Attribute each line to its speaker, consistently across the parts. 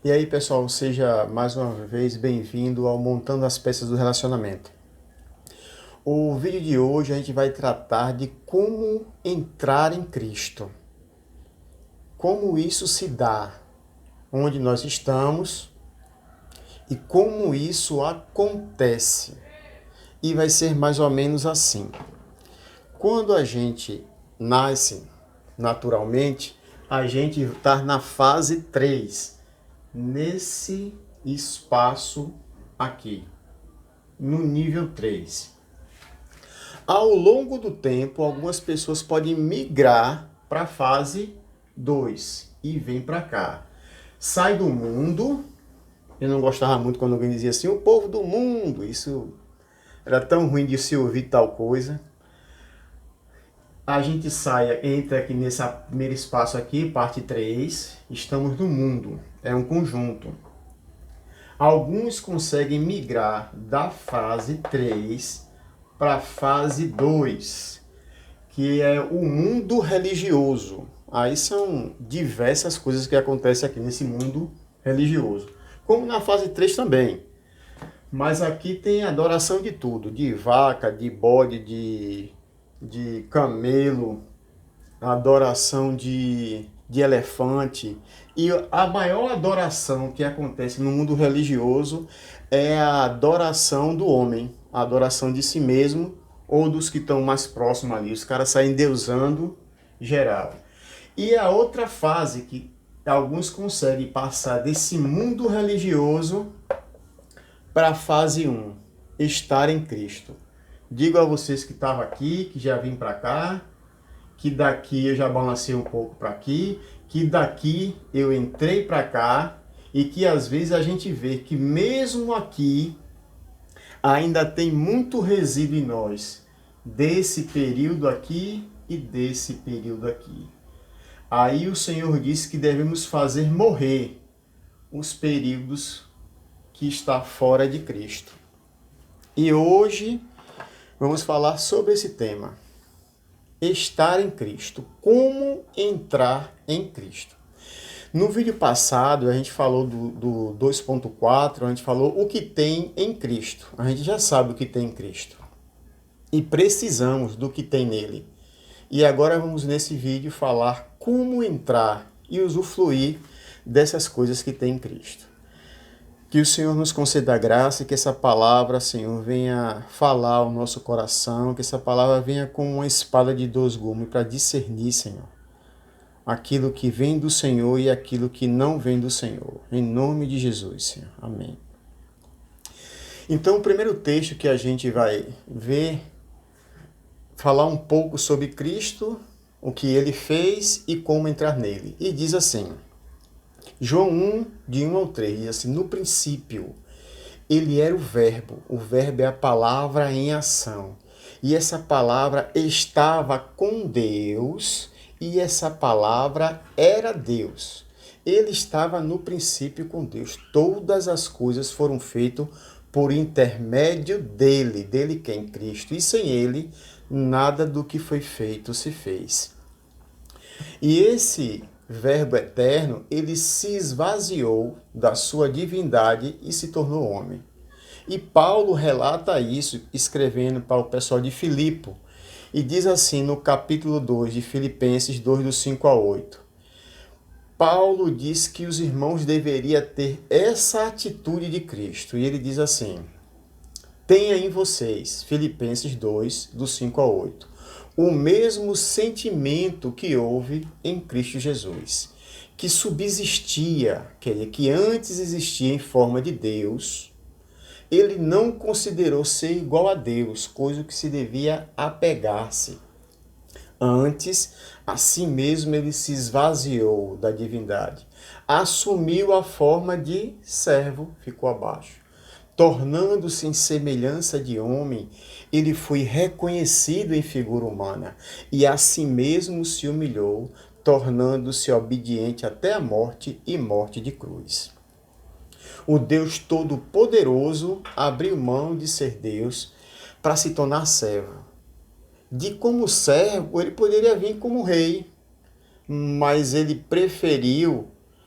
Speaker 1: E aí, pessoal, seja mais uma vez bem-vindo ao Montando as Peças do Relacionamento. O vídeo de hoje a gente vai tratar de como entrar em Cristo. Como isso se dá, onde nós estamos e como isso acontece. E vai ser mais ou menos assim. Quando a gente nasce naturalmente, a gente está na fase 3, nesse espaço aqui, no nível 3. Ao longo do tempo, algumas pessoas podem migrar para a fase 2 e vem para cá. Sai do mundo. Eu não gostava muito quando alguém dizia assim, o povo do mundo. Isso era tão ruim de se ouvir tal coisa. A gente sai, entra aqui nesse primeiro espaço aqui, parte 3. Estamos no mundo. É um conjunto. Alguns conseguem migrar da fase 3 para a fase 2, que é o mundo religioso. Aí são diversas coisas que acontecem aqui nesse mundo religioso. Como na fase 3 também. Mas aqui tem adoração de tudo, de vaca, de bode, de camelo, adoração de elefante. E a maior adoração que acontece no mundo religioso é a adoração do homem, a adoração de si mesmo ou dos que estão mais próximos ali. Os caras saem deusando geral. E a outra fase que alguns conseguem passar desse mundo religioso para a fase 1, estar em Cristo. Digo a vocês que estavam aqui, que já vim para cá, que daqui eu já balancei um pouco para aqui, que daqui eu entrei para cá e que às vezes a gente vê que mesmo aqui ainda tem muito resíduo em nós, desse período aqui e desse período aqui. Aí o Senhor diz que devemos fazer morrer os períodos que está fora de Cristo. E hoje vamos falar sobre esse tema. Estar em Cristo. Como entrar em Cristo. No vídeo passado, a gente falou do 2.4, a gente falou o que tem em Cristo. A gente já sabe o que tem em Cristo. E precisamos do que tem nele. E agora vamos nesse vídeo falar como entrar e usufruir dessas coisas que tem em Cristo. Que o Senhor nos conceda a graça e que essa palavra, Senhor, venha falar ao nosso coração, que essa palavra venha como uma espada de dois gumes para discernir, Senhor, aquilo que vem do Senhor e aquilo que não vem do Senhor. Em nome de Jesus, Senhor. Amém. Então, o primeiro texto que a gente vai ver, falar um pouco sobre Cristo, o que ele fez e como entrar nele. E diz assim, João 1, de 1 ao 3, diz assim, no princípio, ele era o verbo é a palavra em ação. E essa palavra estava com Deus e essa palavra era Deus. Ele estava no princípio com Deus. Todas as coisas foram feitas por intermédio dele quem? Cristo. E sem ele, nada do que foi feito se fez. E esse Verbo eterno, ele se esvaziou da sua divindade e se tornou homem. E Paulo relata isso escrevendo para o pessoal de Filipe. E diz assim no capítulo 2 de Filipenses 2, do 5 a 8. Paulo diz que os irmãos deveriam ter essa atitude de Cristo. E ele diz assim, tenha em vocês, Filipenses 2, do 5 a 8, o mesmo sentimento que houve em Cristo Jesus, que subsistia, quer dizer, que antes existia em forma de Deus, ele não considerou ser igual a Deus, coisa que se devia apegar-se. Antes, a si mesmo ele se esvaziou da divindade, assumiu a forma de servo, ficou abaixo. Tornando-se em semelhança de homem, ele foi reconhecido em figura humana e a si mesmo se humilhou, tornando-se obediente até a morte e morte de cruz. O Deus Todo-Poderoso abriu mão de ser Deus para se tornar servo. De como servo, ele poderia vir como rei, mas ele preferiu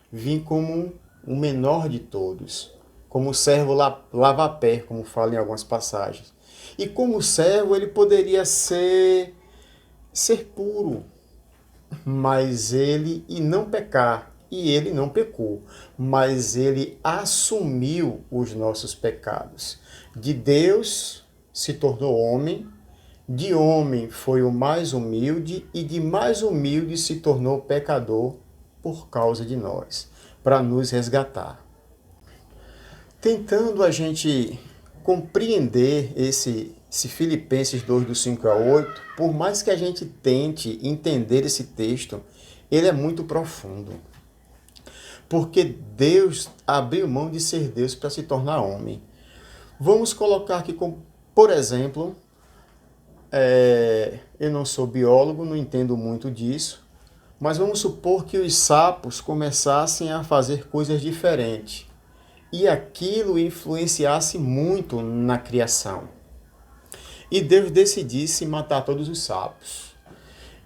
Speaker 1: vir como o menor de todos, como servo lava-pé, como fala em algumas passagens. E como servo ele poderia ser puro, mas ele e não pecar. E ele não pecou, mas ele assumiu os nossos pecados. De Deus se tornou homem, de homem foi o mais humilde e de mais humilde se tornou pecador por causa de nós, para nos resgatar. Tentando a gente compreender esse Filipenses 2, do 5 a 8, por mais que a gente tente entender esse texto, ele é muito profundo. Porque Deus abriu mão de ser Deus para se tornar homem. Vamos colocar aqui, por exemplo, eu não sou biólogo, não entendo muito disso, mas vamos supor que os sapos começassem a fazer coisas diferentes e aquilo influenciasse muito na criação. E Deus decidisse matar todos os sapos.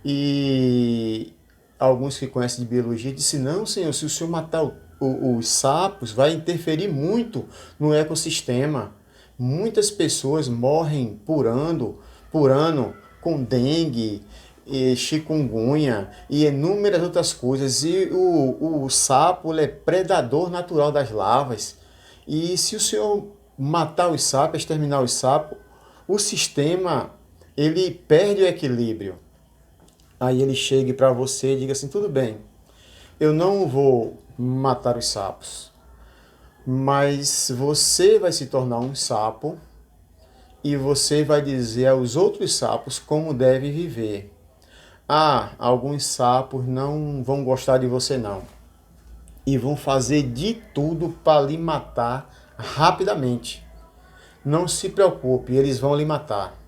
Speaker 1: E alguns que conhecem de biologia disseram, não, Senhor, se o Senhor matar os sapos, vai interferir muito no ecossistema. Muitas pessoas morrem por ano com dengue, chikungunya e inúmeras outras coisas. E o sapo é predador natural das larvas. E se o Senhor matar os sapos, exterminar os sapos, o sistema ele perde o equilíbrio. Aí ele chega para você e diga assim, tudo bem, eu não vou matar os sapos, mas você vai se tornar um sapo e você vai dizer aos outros sapos como deve viver. Ah, alguns sapos não vão gostar de você não. E vão fazer de tudo para lhe matar rapidamente. Não se preocupe, eles vão lhe matar.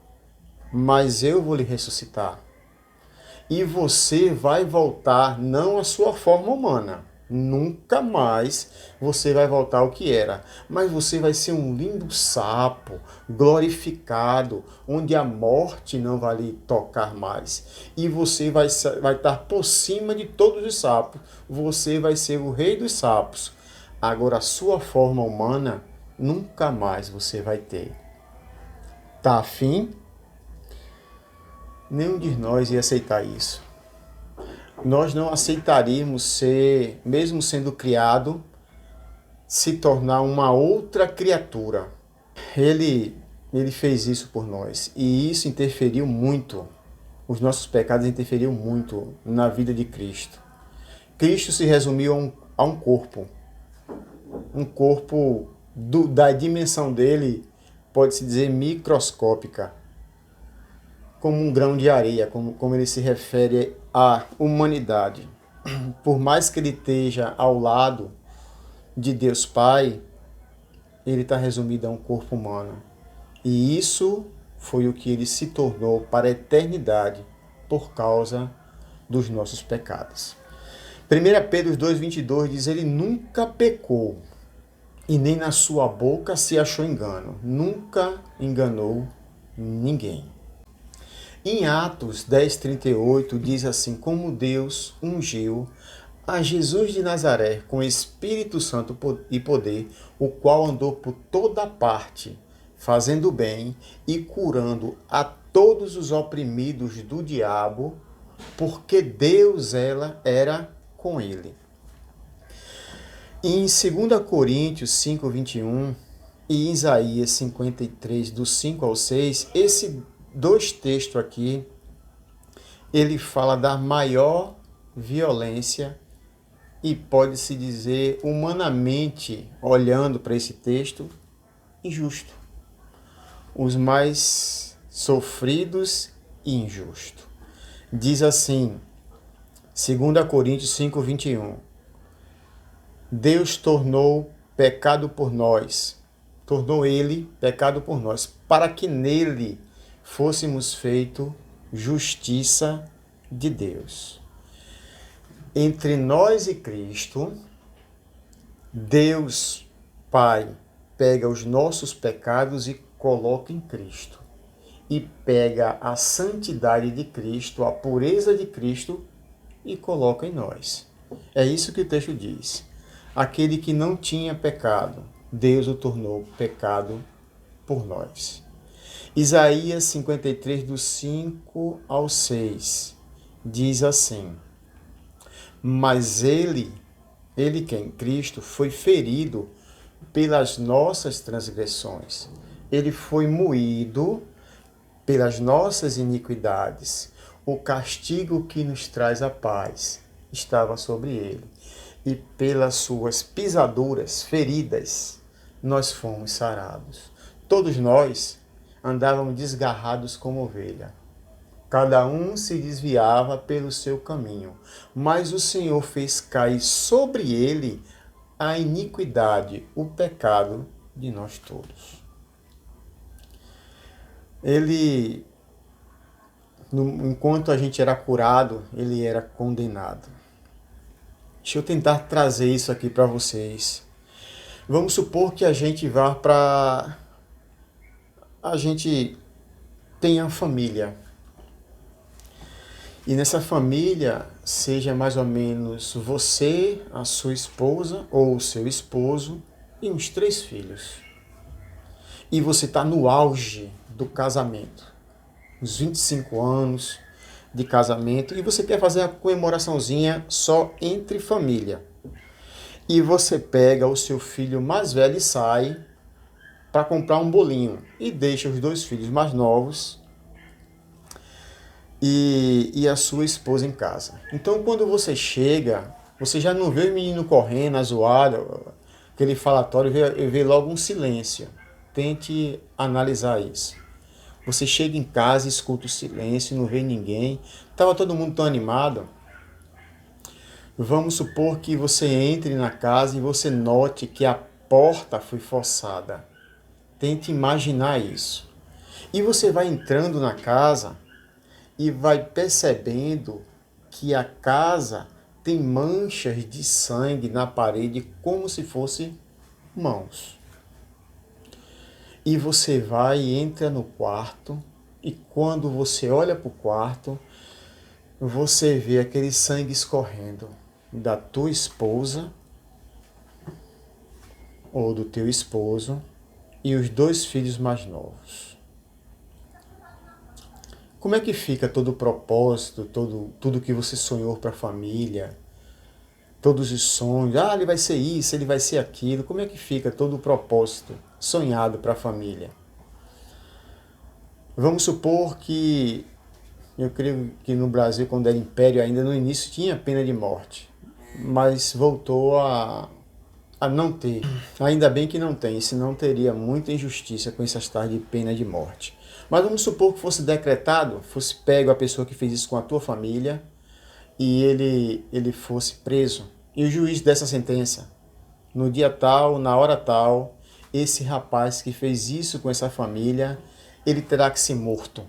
Speaker 1: Mas eu vou lhe ressuscitar. E você vai voltar não à sua forma humana. Nunca mais você vai voltar ao que era. Mas você vai ser um lindo sapo, glorificado, onde a morte não vai lhe tocar mais. E você vai estar por cima de todos os sapos. Você vai ser o rei dos sapos. Agora, a sua forma humana, nunca mais você vai ter. Tá afim? Nenhum de nós ia aceitar isso. Nós não aceitaríamos ser, mesmo sendo criado, se tornar uma outra criatura. Ele fez isso por nós e isso interferiu muito, os nossos pecados interferiram muito na vida de Cristo. Cristo se resumiu a um corpo da dimensão dele, pode-se dizer microscópica, como um grão de areia, como ele se refere à humanidade. Por mais que ele esteja ao lado de Deus Pai, ele está resumido a um corpo humano. E isso foi o que ele se tornou para a eternidade por causa dos nossos pecados. 1 Pedro 2,22 diz, ele nunca pecou e nem na sua boca se achou engano. Nunca enganou ninguém. Em Atos 10,38 diz assim, como Deus ungiu a Jesus de Nazaré com Espírito Santo e poder, o qual andou por toda parte, fazendo bem e curando a todos os oprimidos do diabo, porque Deus era com ele. Em 2 Coríntios 5,21 e Isaías 53, do 5 ao 6, esses dois textos aqui, ele fala da maior violência e pode-se dizer, humanamente, olhando para esse texto, injusto. Os mais sofridos e injustos. Diz assim, 2 Coríntios 5,21, Deus tornou pecado por nós, tornou ele pecado por nós, para que nele fôssemos feito justiça de Deus. Entre nós e Cristo, Deus Pai pega os nossos pecados e coloca em Cristo. E pega a santidade de Cristo, a pureza de Cristo e coloca em nós. É isso que o texto diz. aquele que não tinha pecado, Deus o tornou pecado por nós. Isaías 53, do 5 ao 6, diz assim: Mas ele quem? Cristo, foi ferido pelas nossas transgressões. Ele foi moído pelas nossas iniquidades. O castigo que nos traz a paz estava sobre ele. E pelas suas pisaduras, feridas, nós fomos sarados. Todos nós andávamos desgarrados como ovelha. Cada um se desviava pelo seu caminho, mas o Senhor fez cair sobre ele a iniquidade, o pecado de nós todos. Ele, enquanto a gente era curado, ele era condenado. Deixa eu tentar trazer isso aqui para vocês. Vamos supor que a gente vá para... A gente tenha família. E nessa família, seja mais ou menos você, a sua esposa ou o seu esposo e uns 3 filhos. E você está no auge do casamento, uns 25 anos de casamento, e você quer fazer a comemoraçãozinha só entre família. E você pega o seu filho mais velho e sai para comprar um bolinho e deixa os 2 filhos mais novos e a sua esposa em casa. Então, quando você chega, você já não vê o menino correndo, a zoada, aquele falatório, vê logo um silêncio. Tente analisar isso. Você chega em casa, escuta o silêncio, não vê ninguém. Estava todo mundo tão animado. Vamos supor que você entre na casa e você note que a porta foi forçada. Tente imaginar isso. E você vai entrando na casa e vai percebendo que a casa tem manchas de sangue na parede como se fossem mãos. E você vai e entra no quarto, e quando você olha para o quarto, você vê aquele sangue escorrendo da tua esposa ou do teu esposo e os 2 filhos mais novos. Como é que fica todo o propósito, tudo que você sonhou para a família, todos os sonhos? Ah, ele vai ser isso, ele vai ser aquilo. Como é que fica todo o propósito sonhado para a família? Vamos supor que, eu creio que no Brasil, quando era império ainda, no início tinha pena de morte, mas voltou a não ter. Ainda bem que não tem, senão teria muita injustiça com essas tais de pena de morte. Mas vamos supor que fosse decretado, fosse pego a pessoa que fez isso com a tua família e ele fosse preso. E o juiz dessa sentença, no dia tal, na hora tal, esse rapaz que fez isso com essa família, ele terá que ser morto.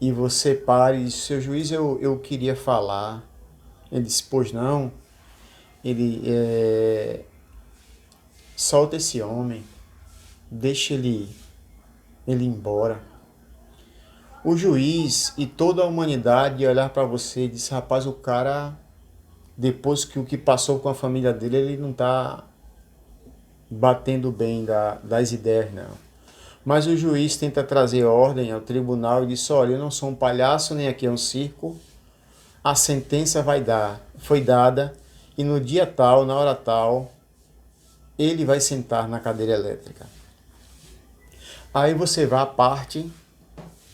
Speaker 1: E você para e diz: seu juiz, eu queria falar. Ele disse: pois não. Ele solta esse homem, deixa ele ir embora. O juiz e toda a humanidade ia olhar para você e dizer: rapaz, o cara, depois que o que passou com a família dele, ele não está batendo bem das ideias, não. Mas o juiz tenta trazer ordem ao tribunal e diz: olha, eu não sou um palhaço, nem aqui é um circo. A sentença foi dada, e no dia tal, na hora tal, ele vai sentar na cadeira elétrica. Aí você vai à parte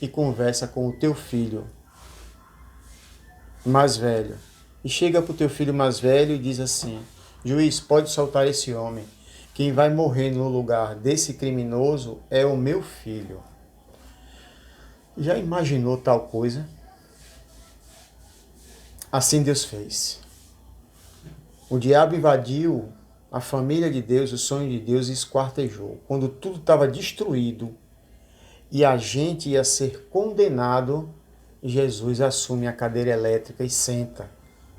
Speaker 1: e conversa com o teu filho mais velho. E chega para o teu filho mais velho e diz assim: juiz, pode soltar esse homem. Quem vai morrer no lugar desse criminoso é o meu filho. Já imaginou tal coisa? Assim Deus fez. O diabo invadiu a família de Deus, o sonho de Deus, e esquartejou. Quando tudo estava destruído e a gente ia ser condenado, Jesus assume a cadeira elétrica e senta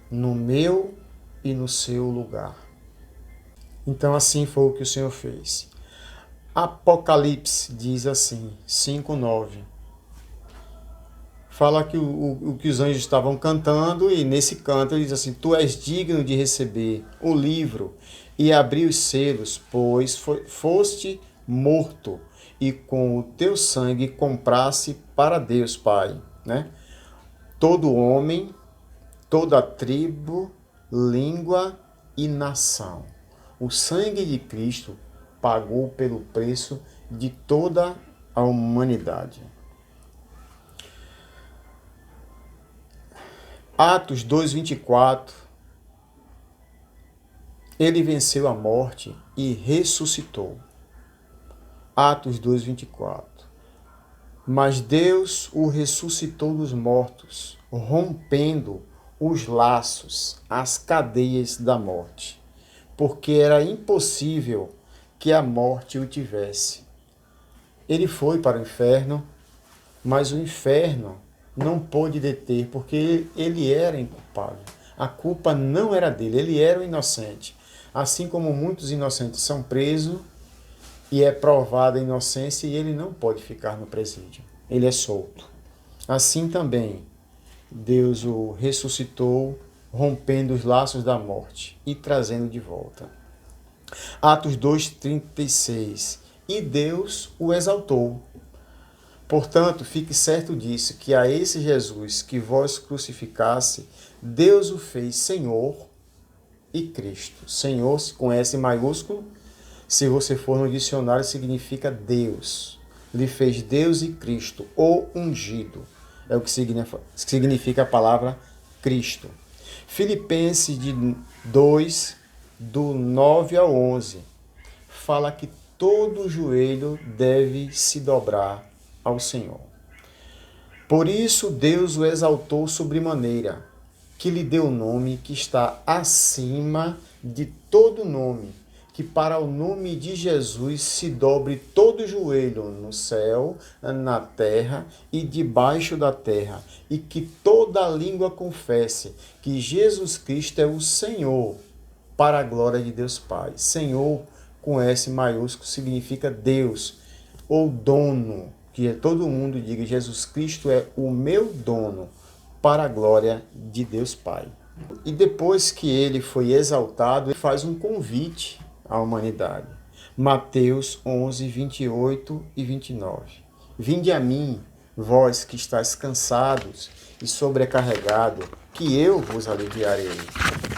Speaker 1: no meu e no seu lugar. Então assim foi o que o Senhor fez. Apocalipse diz assim, 5:9. fala que o que os anjos estavam cantando, e nesse canto ele diz assim: Tu és digno de receber o livro e abrir os selos, pois foste morto e com o teu sangue comprasse para Deus Pai, né? Todo homem, toda tribo, língua e nação. O sangue de Cristo pagou pelo preço de toda a humanidade. Atos 2:24. Ele venceu a morte e ressuscitou. Atos 2:24. Mas Deus o ressuscitou dos mortos, rompendo os laços, as cadeias da morte, porque era impossível que a morte o tivesse. Ele foi para o inferno, mas o inferno não pôde deter, porque ele era inculpável. A culpa não era dele, ele era o inocente. Assim como muitos inocentes são presos e é provada a inocência e ele não pode ficar no presídio. Ele é solto. Assim também, Deus o ressuscitou, rompendo os laços da morte e trazendo de volta. Atos 2:36. E Deus o exaltou. Portanto, fique certo disso, que a esse Jesus que vós crucificasse, Deus o fez Senhor e Cristo. Senhor, com S maiúsculo, se você for no dicionário, significa Deus. Lhe fez Deus e Cristo, o ungido. É o que significa a palavra Cristo. Filipenses 2, do 9 ao 11, fala que todo joelho deve se dobrar ao Senhor. Por isso Deus o exaltou sobremaneira, que lhe deu o nome que está acima de todo nome, que para o nome de Jesus se dobre todo joelho no céu, na terra e debaixo da terra, e que toda língua confesse que Jesus Cristo é o Senhor, para a glória de Deus Pai. Senhor, com S maiúsculo, significa Deus, ou dono, que todo mundo diga: Jesus Cristo é o meu dono, para a glória de Deus Pai. E depois que ele foi exaltado, ele faz um convite à humanidade. Mateus 11, 28 e 29. Vinde a mim, vós que estáis cansados e sobrecarregados, que eu vos aliviarei.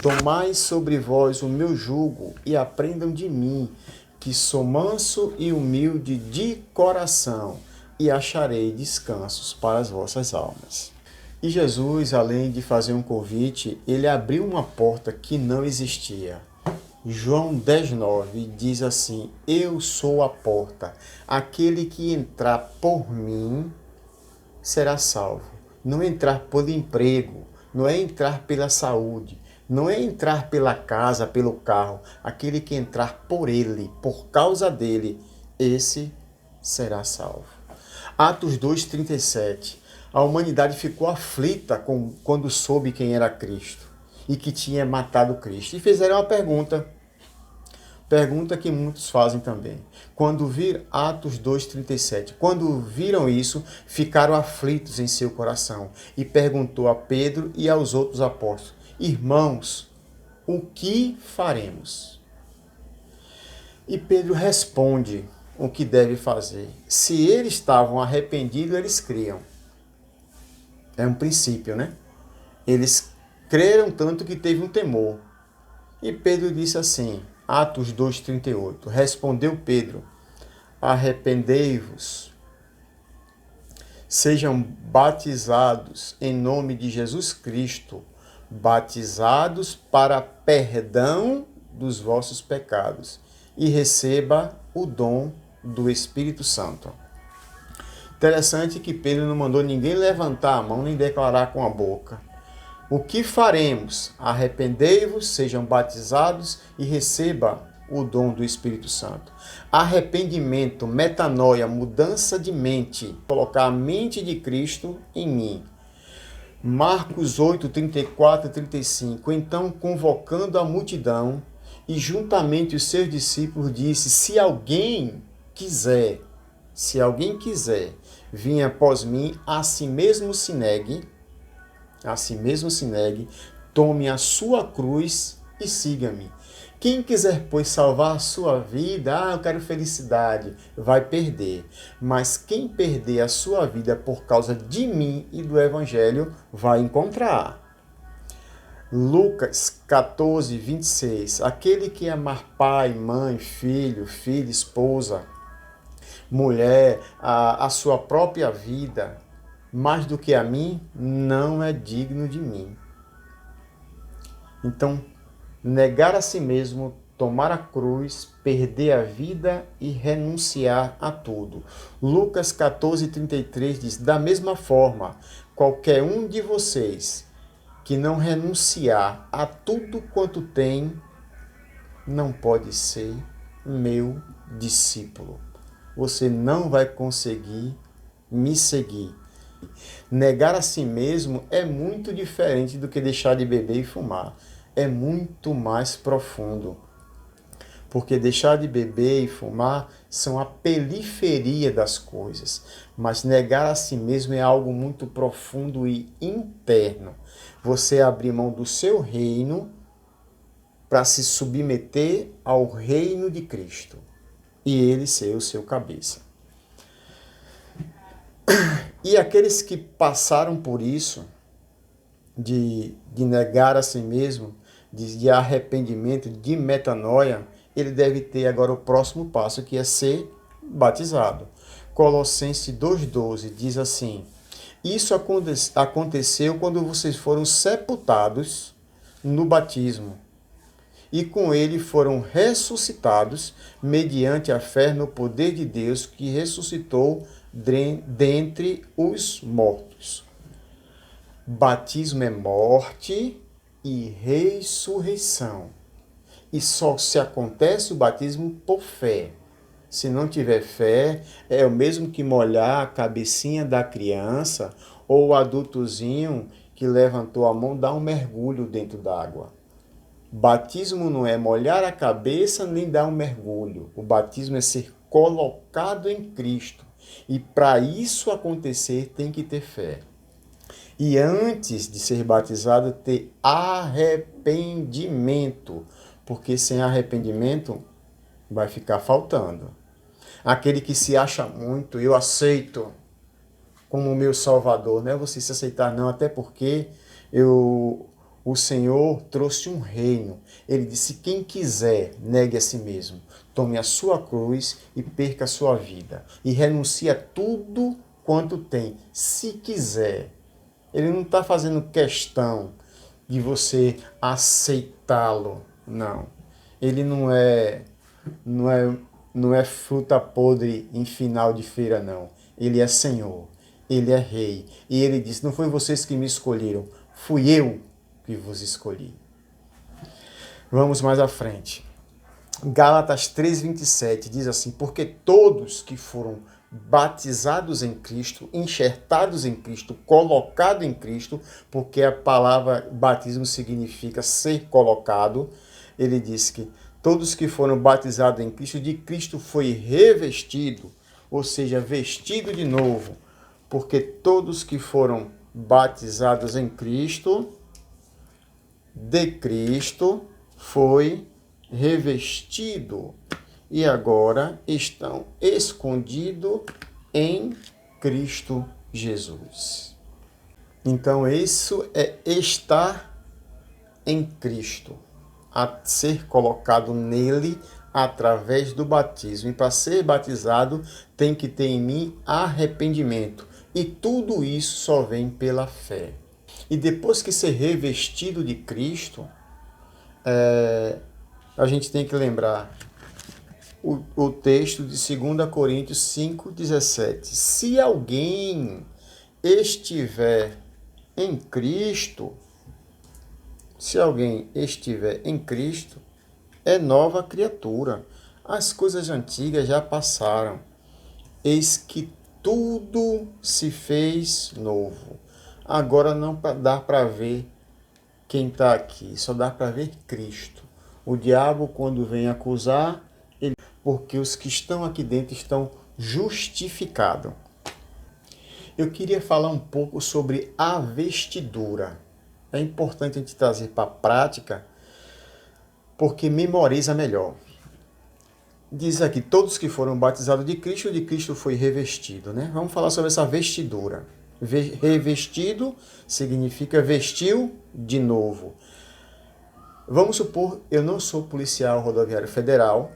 Speaker 1: Tomai sobre vós o meu jugo e aprendam de mim, que sou manso e humilde de coração, e acharei descansos para as vossas almas. E Jesus, além de fazer um convite, ele abriu uma porta que não existia. João 10:9 diz assim: Eu sou a porta, aquele que entrar por mim será salvo. Não entrar pelo emprego, não é entrar pela saúde, não é entrar pela casa, pelo carro. Aquele que entrar por ele, por causa dele, esse será salvo. Atos 2:37. A humanidade ficou aflita quando soube quem era Cristo e que tinha matado Cristo. E fizeram uma pergunta que muitos fazem também. Quando vir Atos 2:37, quando viram isso, ficaram aflitos em seu coração e perguntou a Pedro e aos outros apóstolos: Irmãos, o que faremos? E Pedro responde o que deve fazer. Se eles estavam arrependidos, eles criam. É um princípio, né? Eles creram tanto que teve um temor. E Pedro disse assim, Atos 2:38, respondeu Pedro: arrependei-vos, sejam batizados em nome de Jesus Cristo, batizados para perdão dos vossos pecados, e receba o dom do Espírito Santo. Interessante que Pedro não mandou ninguém levantar a mão nem declarar com a boca. O que faremos? Arrependei-vos, sejam batizados e receba o dom do Espírito Santo. Arrependimento, metanoia, mudança de mente, colocar a mente de Cristo em mim. Marcos 8, 34 e 35. Então, convocando a multidão e juntamente os seus discípulos, disse: se alguém quiser Vinha após mim, a si mesmo se negue, tome a sua cruz e siga-me. Quem quiser, pois, salvar a sua vida, eu quero felicidade, vai perder. Mas quem perder a sua vida por causa de mim e do Evangelho, vai encontrar. Lucas 14, 26. Aquele que amar pai, mãe, filho, filha, esposa, mulher, a sua própria vida, mais do que a mim, não é digno de mim. Então, negar a si mesmo, tomar a cruz, perder a vida e renunciar a tudo. Lucas 14, 33 diz, da mesma forma, qualquer um de vocês que não renunciar a tudo quanto tem, não pode ser meu discípulo. Você não vai conseguir me seguir. Negar a si mesmo é muito diferente do que deixar de beber e fumar. É muito mais profundo. Porque deixar de beber e fumar são a periferia das coisas. Mas negar a si mesmo é algo muito profundo e interno. Você abrir mão do seu reino para se submeter ao reino de Cristo. E ele ser o seu cabeça. E aqueles que passaram por isso, de negar a si mesmo, de arrependimento, de metanoia, ele deve ter agora o próximo passo, que é ser batizado. Colossenses 2,12 diz assim, isso aconteceu quando vocês foram sepultados no batismo, e com ele foram ressuscitados mediante a fé no poder de Deus que ressuscitou dentre os mortos. Batismo é morte e ressurreição. E só se acontece o batismo por fé. Se não tiver fé, é o mesmo que molhar a cabecinha da criança ou o adultozinho que levantou a mão dar um mergulho dentro d'água. Batismo não é molhar a cabeça nem dar um mergulho. O batismo é ser colocado em Cristo. E para isso acontecer, tem que ter fé. E antes de ser batizado, ter arrependimento. Porque sem arrependimento, vai ficar faltando. Aquele que se acha muito, eu aceito como meu Salvador. Não é você se aceitar, não. Até porque o Senhor trouxe um reino. Ele disse, quem quiser, negue a si mesmo. Tome a sua cruz e perca a sua vida. E renuncie a tudo quanto tem, se quiser. Ele não está fazendo questão de você aceitá-lo, não. Ele não é fruta podre em final de feira, não. Ele é Senhor, Ele é Rei. E Ele diz, não foi vocês que me escolheram, fui eu que vos escolhi. Vamos mais à frente. Gálatas 3,27 diz assim, porque todos que foram batizados em Cristo, enxertados em Cristo, colocados em Cristo, porque a palavra batismo significa ser colocado, ele diz que todos que foram batizados em Cristo, de Cristo foi revestido, ou seja, vestido de novo, porque todos que foram batizados em Cristo, de Cristo foi revestido e agora estão escondidos em Cristo Jesus. Então isso é estar em Cristo, a ser colocado nele através do batismo. E para ser batizado tem que ter em mim arrependimento. E tudo isso só vem pela fé. E depois que ser revestido de Cristo, a gente tem que lembrar o texto de 2 Coríntios 5,17. Se alguém estiver em Cristo, é nova criatura. As coisas antigas já passaram. Eis que tudo se fez novo. Agora não dá para ver quem está aqui, só dá para ver Cristo. O diabo, quando vem acusar, porque os que estão aqui dentro estão justificados. Eu queria falar um pouco sobre a vestidura. É importante a gente trazer para a prática, porque memoriza melhor. Diz aqui, todos que foram batizados de Cristo foi revestido, né? Vamos falar sobre essa vestidura. Revestido significa vestiu de novo. Vamos supor, eu não sou policial rodoviário federal,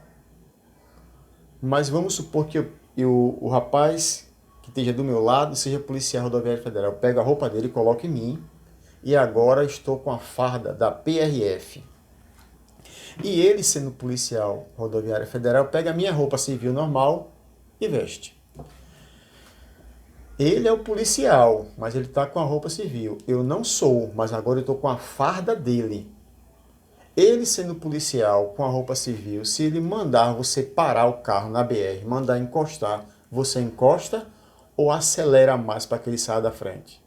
Speaker 1: mas vamos supor que o rapaz que esteja do meu lado seja policial rodoviário federal. Eu pego a roupa dele, coloco em mim, e agora estou com a farda da PRF. E ele, sendo policial rodoviário federal, pega a minha roupa civil normal e veste. Ele é o policial, mas ele está com a roupa civil. Eu não sou, mas agora eu estou com a farda dele. Ele, sendo policial com a roupa civil, se ele mandar você parar o carro na BR, mandar encostar, você encosta ou acelera mais para que ele saia da frente?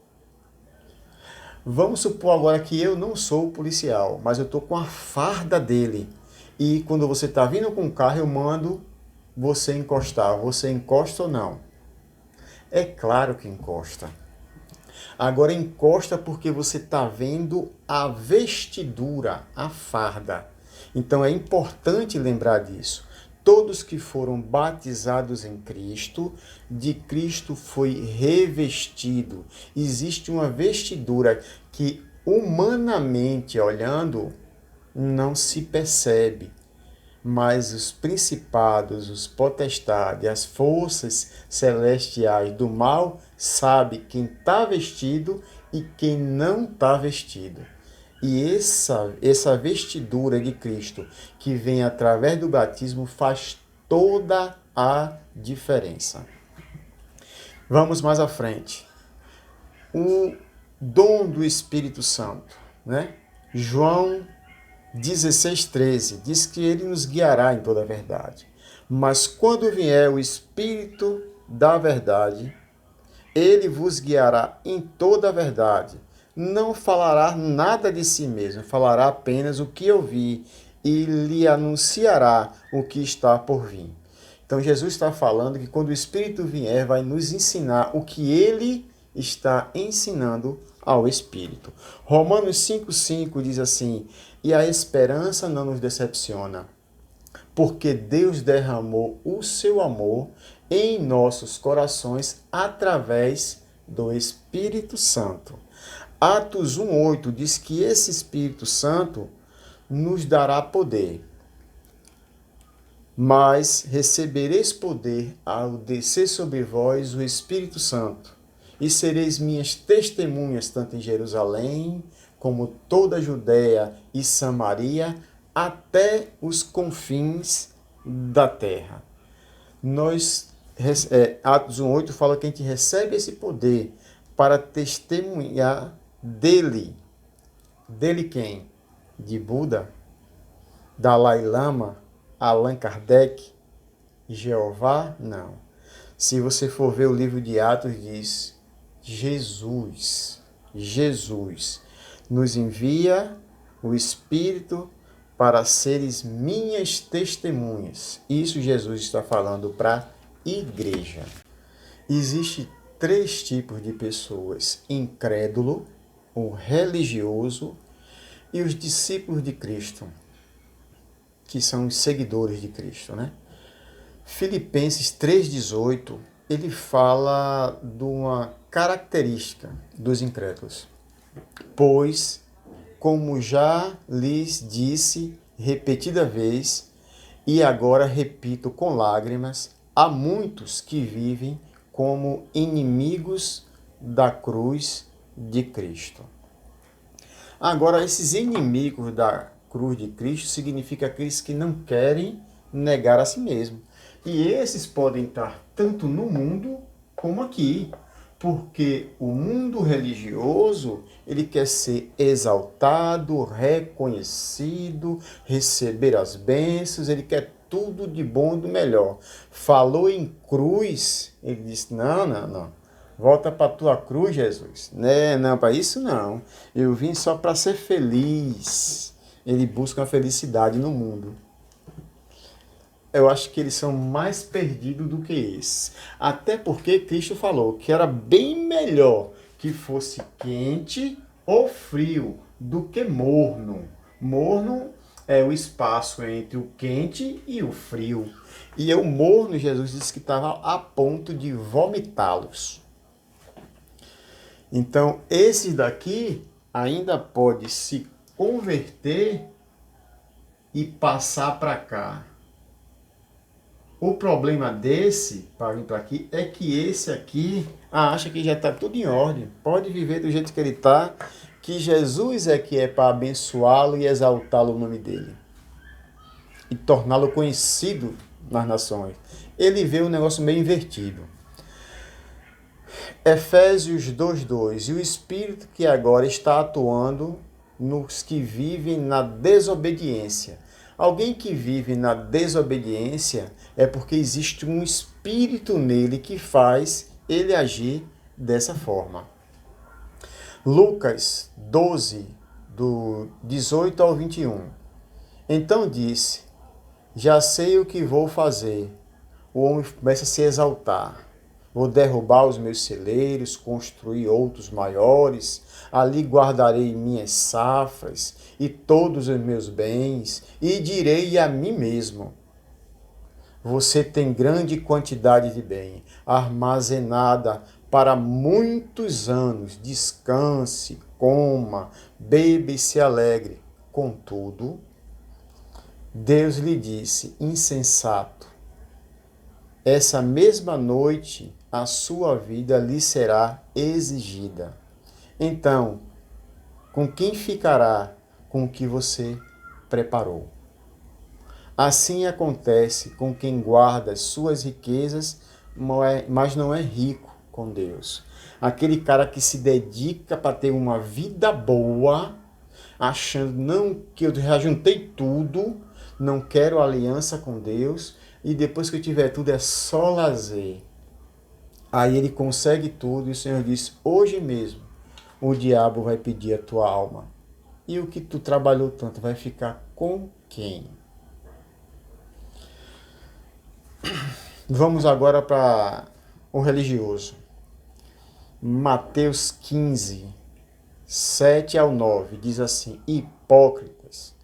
Speaker 1: Vamos supor agora que eu não sou policial, mas eu estou com a farda dele. E quando você está vindo com o carro, eu mando você encostar. Você encosta ou não? É claro que encosta. Agora encosta porque você está vendo a vestidura, a farda. Então é importante lembrar disso. Todos que foram batizados em Cristo, de Cristo foi revestido. Existe uma vestidura que, humanamente olhando, não se percebe. Mas os principados, os potestades, as forças celestiais do mal sabem quem está vestido e quem não está vestido. E essa vestidura de Cristo, que vem através do batismo, faz toda a diferença. Vamos mais à frente. O dom do Espírito Santo, né? João 16:13 diz que ele nos guiará em toda a verdade. Mas quando vier o Espírito da verdade, ele vos guiará em toda a verdade. Não falará nada de si mesmo, falará apenas o que ouvi e lhe anunciará o que está por vir. Então Jesus está falando que quando o Espírito vier, vai nos ensinar o que ele está ensinando ao Espírito. Romanos 5:5 diz assim: e a esperança não nos decepciona, porque Deus derramou o seu amor em nossos corações através do Espírito Santo. Atos 1:8 diz que esse Espírito Santo nos dará poder. Mas recebereis poder ao descer sobre vós o Espírito Santo, e sereis minhas testemunhas tanto em Jerusalém, como toda a Judéia e Samaria, até os confins da terra. Atos 1:8 fala que a gente recebe esse poder para testemunhar dele. Dele quem? De Buda, Dalai Lama, Allan Kardec, Jeová? Não. Se você for ver o livro de Atos, diz Jesus nos envia o Espírito para seres minhas testemunhas. Isso Jesus está falando para a igreja. Existem 3 tipos de pessoas: incrédulo, o religioso e os discípulos de Cristo, que são os seguidores de Cristo, né? Filipenses 3:18, ele fala de uma característica dos incrédulos. Pois, como já lhes disse repetida vez, e agora repito com lágrimas, há muitos que vivem como inimigos da cruz de Cristo. Agora, esses inimigos da cruz de Cristo significa aqueles que não querem negar a si mesmo. E esses podem estar tanto no mundo como aqui, porque o mundo religioso, ele quer ser exaltado, reconhecido, receber as bênçãos, ele quer tudo de bom e do melhor. Falou em cruz, ele disse: não, volta para a tua cruz, Jesus. Não, para isso não. Eu vim só para ser feliz. Ele busca a felicidade no mundo. eu acho que eles são mais perdidos do que esses. Até porque Cristo falou que era bem melhor que fosse quente ou frio do que morno. Morno é o espaço entre o quente e o frio. E o morno, Jesus disse que estava a ponto de vomitá-los. Então, esse daqui ainda pode se converter e passar para cá. O problema desse, para vir para aqui, é que esse aqui acha que já está tudo em ordem. Pode viver do jeito que ele está, que Jesus é que é para abençoá-lo e exaltá-lo o nome dele. E torná-lo conhecido nas nações. Ele vê um negócio meio invertido. Efésios 2:2. E o Espírito que agora está atuando nos que vivem na desobediência. Alguém que vive na desobediência é porque existe um espírito nele que faz ele agir dessa forma. Lucas 12, do 18 ao 21. Então disse: já sei o que vou fazer. O homem começa a se exaltar. Vou derrubar os meus celeiros, construir outros maiores. Ali guardarei minhas safras e todos os meus bens, e direi a mim mesmo: você tem grande quantidade de bem, armazenada para muitos anos. Descanse, coma, beba e se alegre. Contudo, Deus lhe disse: insensato, essa mesma noite a sua vida lhe será exigida. Então, com quem ficará com o que você preparou? Assim acontece com quem guarda as suas riquezas, mas não é rico com Deus. Aquele cara que se dedica para ter uma vida boa, achando não que eu já juntei tudo, não quero aliança com Deus, e depois que eu tiver tudo é só lazer. Aí ele consegue tudo e o Senhor diz: hoje mesmo o diabo vai pedir a tua alma. E o que tu trabalhou tanto vai ficar com quem? Vamos agora para o religioso. Mateus 15, 7 ao 9, diz assim: hipócritas,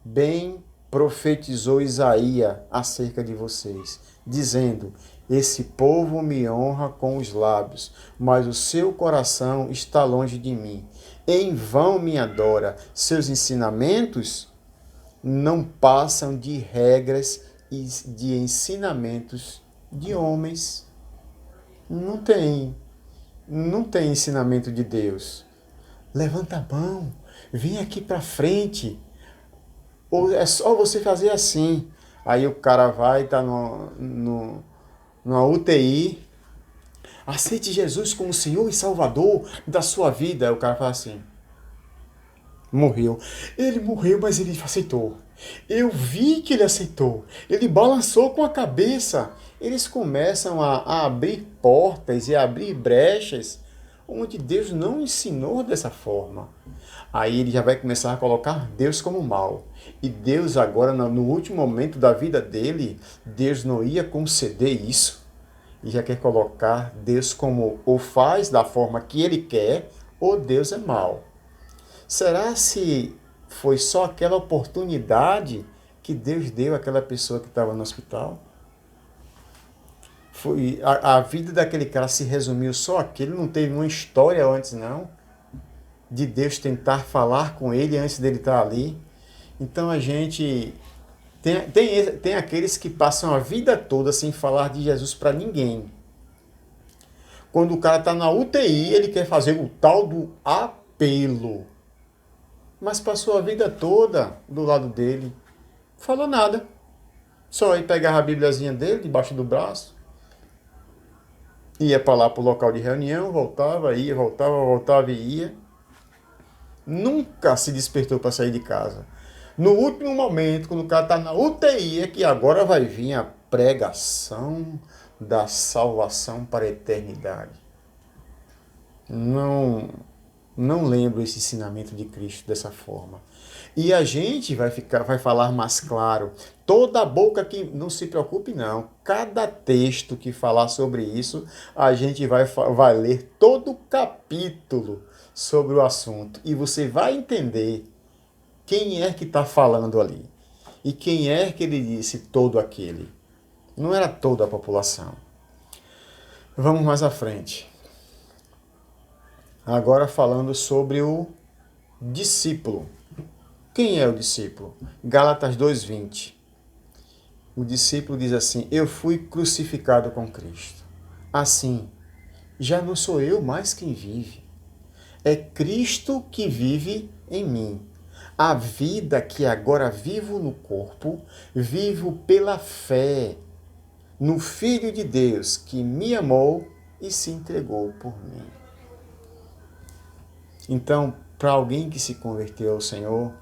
Speaker 1: bem profetizou Isaías acerca de vocês, dizendo: esse povo me honra com os lábios, mas o seu coração está longe de mim. Em vão me adora. Seus ensinamentos não passam de regras e de ensinamentos de homens. Não tem ensinamento de Deus. Levanta a mão, vem aqui para frente. Ou é só você fazer assim. Aí o cara vai, tá numa UTI. Aceite Jesus como Senhor e Salvador da sua vida. Aí o cara fala assim: morreu. Ele morreu, mas ele aceitou. Eu vi que ele aceitou. Ele balançou com a cabeça. Eles começam a abrir portas e a abrir brechas onde Deus não ensinou dessa forma. Aí ele já vai começar a colocar Deus como mal. E Deus agora, no último momento da vida dele, Deus não ia conceder isso. E já quer colocar Deus como ou faz da forma que ele quer, ou Deus é mal. Será se foi só aquela oportunidade que Deus deu àquela pessoa que estava no hospital? A vida daquele cara se resumiu só aquele, não teve uma história antes não, de Deus tentar falar com ele antes dele estar ali. Então a gente tem aqueles que passam a vida toda sem falar de Jesus para ninguém. Quando o cara está na UTI, ele quer fazer o tal do apelo. Mas passou a vida toda do lado dele. Falou nada. Só ir pegar a Bíbliazinha dele debaixo do braço. Ia para lá para o local de reunião, voltava, ia, voltava e ia. Nunca se despertou para sair de casa. No último momento, quando o cara está na UTI, é que agora vai vir a pregação da salvação para a eternidade. Não lembro esse ensinamento de Cristo dessa forma. E a gente vai falar mais claro. Toda a boca que não se preocupe não. Cada texto que falar sobre isso, a gente vai ler todo o capítulo sobre o assunto e você vai entender quem é que está falando ali e quem é que ele disse todo aquele. Não era toda a população. Vamos mais à frente. Agora falando sobre o discípulo. Quem é o discípulo? Gálatas 2:20. O discípulo diz assim: eu fui crucificado com Cristo. Assim, já não sou eu mais quem vive. É Cristo que vive em mim. A vida que agora vivo no corpo, vivo pela fé no Filho de Deus que me amou e se entregou por mim. Então, para alguém que se converteu ao Senhor,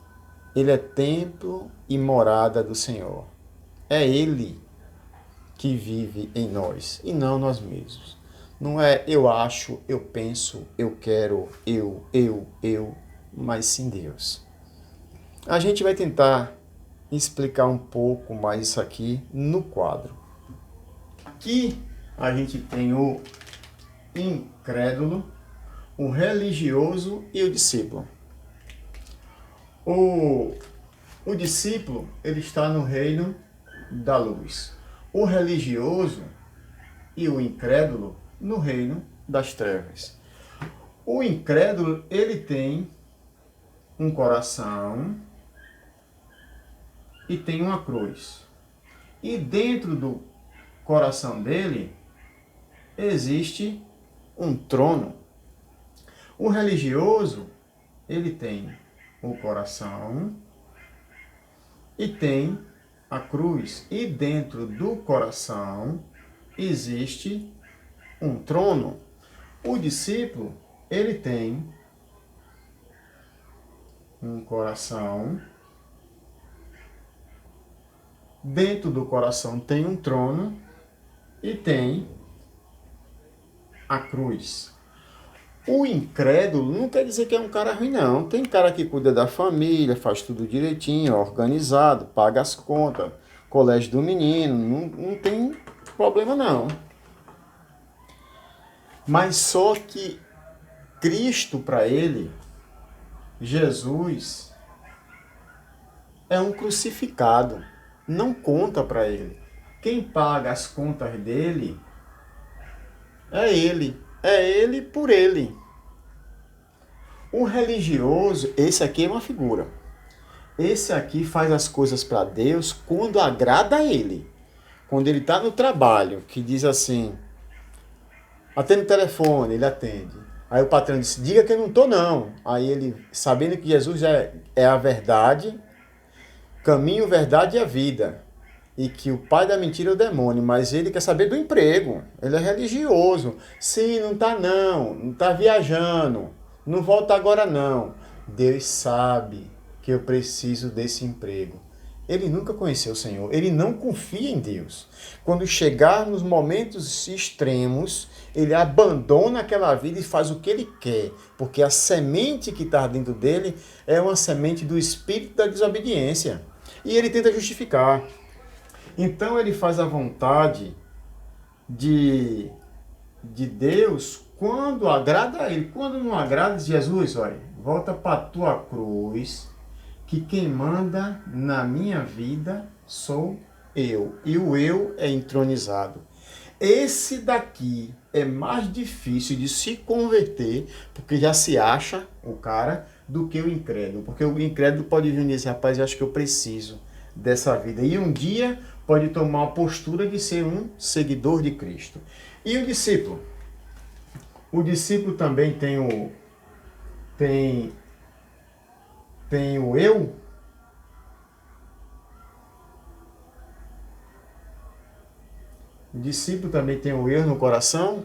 Speaker 1: ele é templo e morada do Senhor. É Ele que vive em nós e não nós mesmos. Não é eu acho, eu penso, eu quero, eu, mas sim Deus. A gente vai tentar explicar um pouco mais isso aqui no quadro. Aqui a gente tem o incrédulo, o religioso e o discípulo. O discípulo, ele está no reino da luz. O religioso e o incrédulo no reino das trevas. O incrédulo, ele tem um coração e tem uma cruz. E dentro do coração dele existe um trono. O religioso, ele tem o coração e tem a cruz. E dentro do coração existe um trono. O discípulo, ele tem um coração. Dentro do coração tem um trono e tem a cruz. O incrédulo não quer dizer que é um cara ruim, não. Tem cara que cuida da família, faz tudo direitinho, organizado, paga as contas, colégio do menino, não tem problema não. Mas só que Cristo para ele, Jesus, é um crucificado. Não conta para ele. Quem paga as contas dele é ele. É ele por ele. O religioso, esse aqui é uma figura. Esse aqui faz as coisas para Deus quando agrada a ele. Quando ele está no trabalho, que diz assim, atende o telefone, ele atende. Aí o patrão disse, diga que eu não estou não. Aí ele, sabendo que Jesus é a verdade, caminho, verdade e a vida. E que o pai da mentira é o demônio, mas ele quer saber do emprego. Ele é religioso. Sim, não está não, não está viajando, não volta agora não. Deus sabe que eu preciso desse emprego. Ele nunca conheceu o Senhor, ele não confia em Deus. Quando chegar nos momentos extremos, ele abandona aquela vida e faz o que ele quer, porque a semente que está dentro dele é uma semente do espírito da desobediência. E ele tenta justificar. Então ele faz a vontade de Deus quando agrada a ele. Quando não agrada, Jesus, olha, volta para a tua cruz, que quem manda na minha vida sou eu. E o eu é entronizado. Esse daqui é mais difícil de se converter, porque já se acha o cara, do que o incrédulo. Porque o incrédulo pode vir e dizer, rapaz, eu acho que eu preciso dessa vida. E um dia pode tomar a postura de ser um seguidor de Cristo. E o discípulo? O discípulo também tem o eu. O discípulo também tem o eu no coração,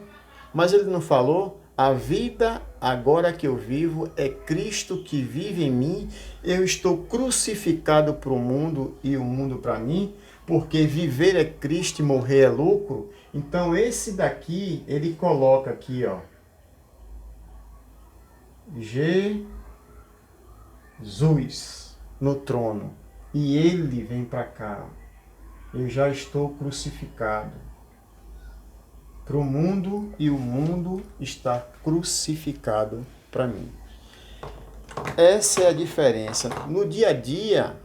Speaker 1: mas ele não falou, a vida agora que eu vivo é Cristo que vive em mim, eu estou crucificado para o mundo e o mundo para mim, porque viver é Cristo e morrer é lucro. Então esse daqui, ele coloca aqui, ó, Jesus. no trono e ele vem para cá. Eu já estou crucificado para o mundo e o mundo está crucificado para mim. Essa é a diferença. No dia a dia,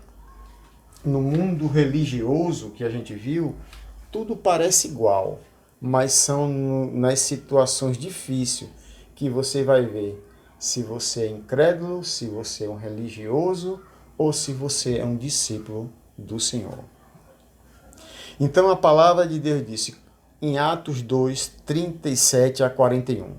Speaker 1: no mundo religioso que a gente viu, tudo parece igual, mas são nas situações difíceis que você vai ver se você é incrédulo, se você é um religioso ou se você é um discípulo do Senhor. Então a palavra de Deus disse em Atos 2, 37 a 41.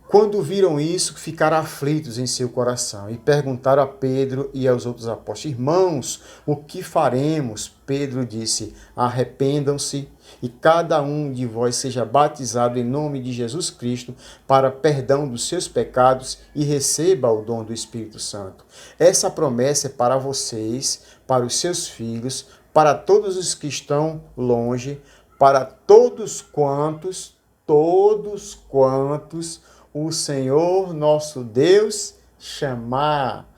Speaker 1: Quando viram isso, ficaram aflitos em seu coração e perguntaram a Pedro e aos outros apóstolos: Irmãos, o que faremos? Pedro disse: Arrependam-se e cada um de vós seja batizado em nome de Jesus Cristo para perdão dos seus pecados e receba o dom do Espírito Santo. Essa promessa é para vocês, para os seus filhos, para todos os que estão longe, para todos quantos o Senhor nosso Deus chamar,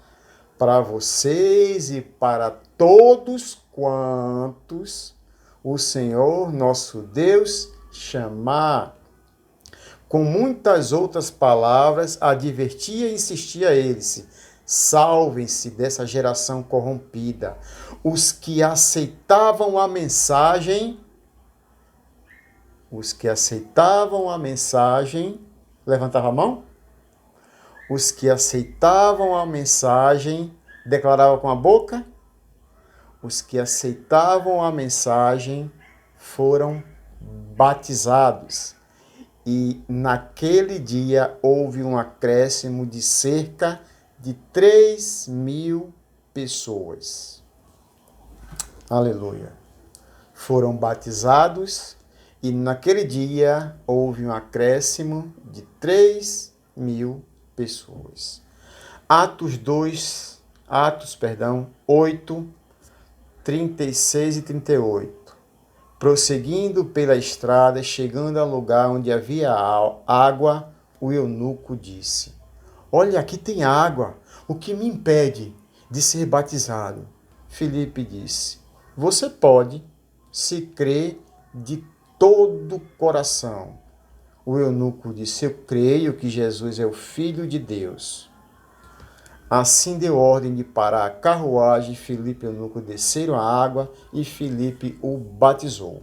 Speaker 1: para vocês e para todos quantos o Senhor nosso Deus chamar. Com muitas outras palavras, advertia e insistia a eles: salvem-se dessa geração corrompida. Os que aceitavam a mensagem, levantava a mão? Os que aceitavam a mensagem, declaravam com a boca? Os que aceitavam a mensagem foram batizados. E naquele dia houve um acréscimo de cerca de 3.000 pessoas. Aleluia. Foram batizados e naquele dia houve um acréscimo de 3.000 pessoas. Atos 8, 36 e 38. Prosseguindo pela estrada, chegando ao lugar onde havia água, o eunuco disse: Olha, aqui tem água, o que me impede de ser batizado? Filipe disse: Você pode, se crê de todo o coração. O eunuco disse: Eu creio que Jesus é o Filho de Deus. Assim deu ordem de parar a carruagem, Filipe e o eunuco desceram a água e Filipe o batizou.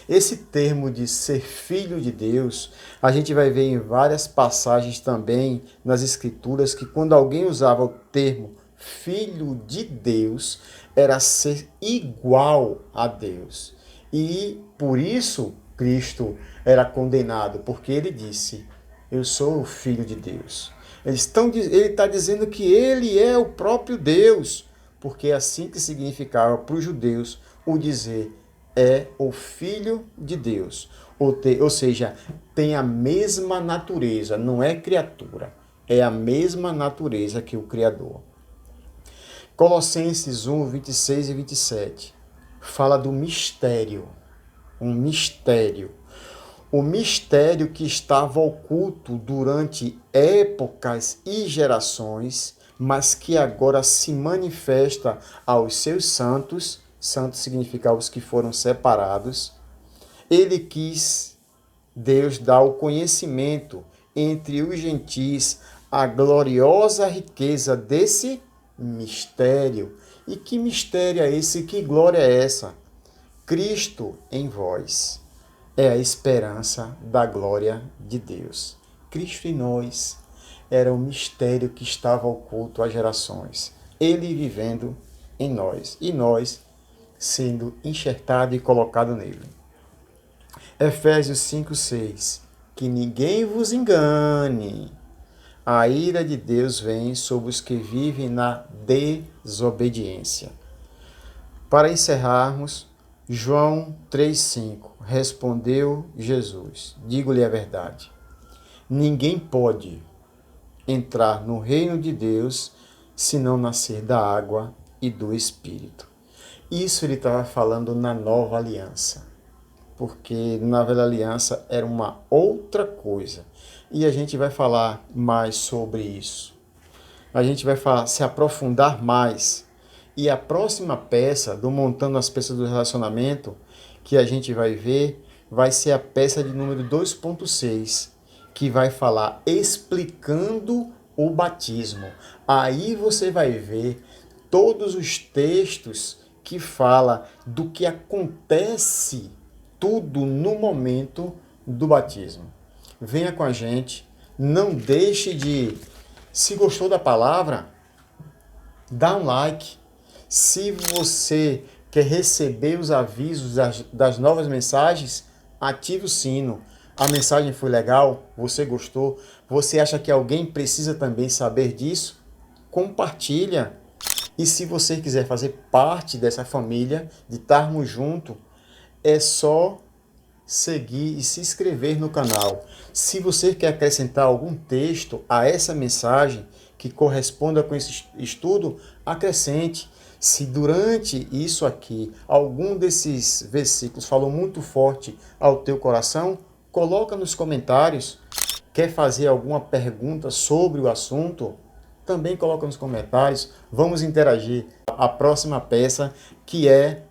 Speaker 1: Esse termo de ser filho de Deus, a gente vai ver em várias passagens também nas Escrituras que quando alguém usava o termo filho de Deus, era ser igual a Deus. E por isso Cristo era condenado, porque ele disse: Eu sou o filho de Deus. Ele está dizendo que ele é o próprio Deus, porque é assim que significava para os judeus o dizer é o Filho de Deus. Ou seja, tem a mesma natureza, não é criatura, é a mesma natureza que o Criador. Colossenses 1, 26 e 27 fala do mistério, um mistério. O mistério que estava oculto durante épocas e gerações, mas que agora se manifesta aos seus santos. Santos significa os que foram separados. Ele quis, Deus, dar o conhecimento entre os gentis, a gloriosa riqueza desse mistério. E que mistério é esse? Que glória é essa? Cristo em vós é a esperança da glória de Deus. Cristo em nós era o mistério que estava oculto às gerações. Ele vivendo em nós e nós sendo enxertado e colocado nele. Efésios 5, 6. Que ninguém vos engane. A ira de Deus vem sobre os que vivem na desobediência. Para encerrarmos, João 3,5. Respondeu Jesus: Digo-lhe a verdade. Ninguém pode entrar no reino de Deus se não nascer da água e do Espírito. Isso ele estava falando na nova aliança, porque na velha aliança era uma outra coisa. E a gente vai falar mais sobre isso. a gente vai se aprofundar mais. E a próxima peça do Montando as Peças do Relacionamento que a gente vai ver vai ser a peça de número 2.6, que vai falar explicando o batismo. Aí você vai ver todos os textos que fala do que acontece tudo no momento do batismo. Venha com a gente, não deixe de, se gostou da palavra, dá um like. Se você quer receber os avisos das novas mensagens, ative o sino. A mensagem foi legal? Você gostou? Você acha que alguém precisa também saber disso? Compartilha. E se você quiser fazer parte dessa família, de estarmos juntos, é só seguir e se inscrever no canal. Se você quer acrescentar algum texto a essa mensagem que corresponda com esse estudo, acrescente. Se durante isso aqui algum desses versículos falou muito forte ao teu coração, coloca nos comentários. Quer fazer alguma pergunta sobre o assunto? Também coloca nos comentários. Vamos interagir. A próxima peça, que é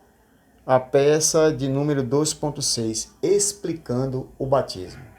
Speaker 1: a peça de número 2.6, explicando o batismo.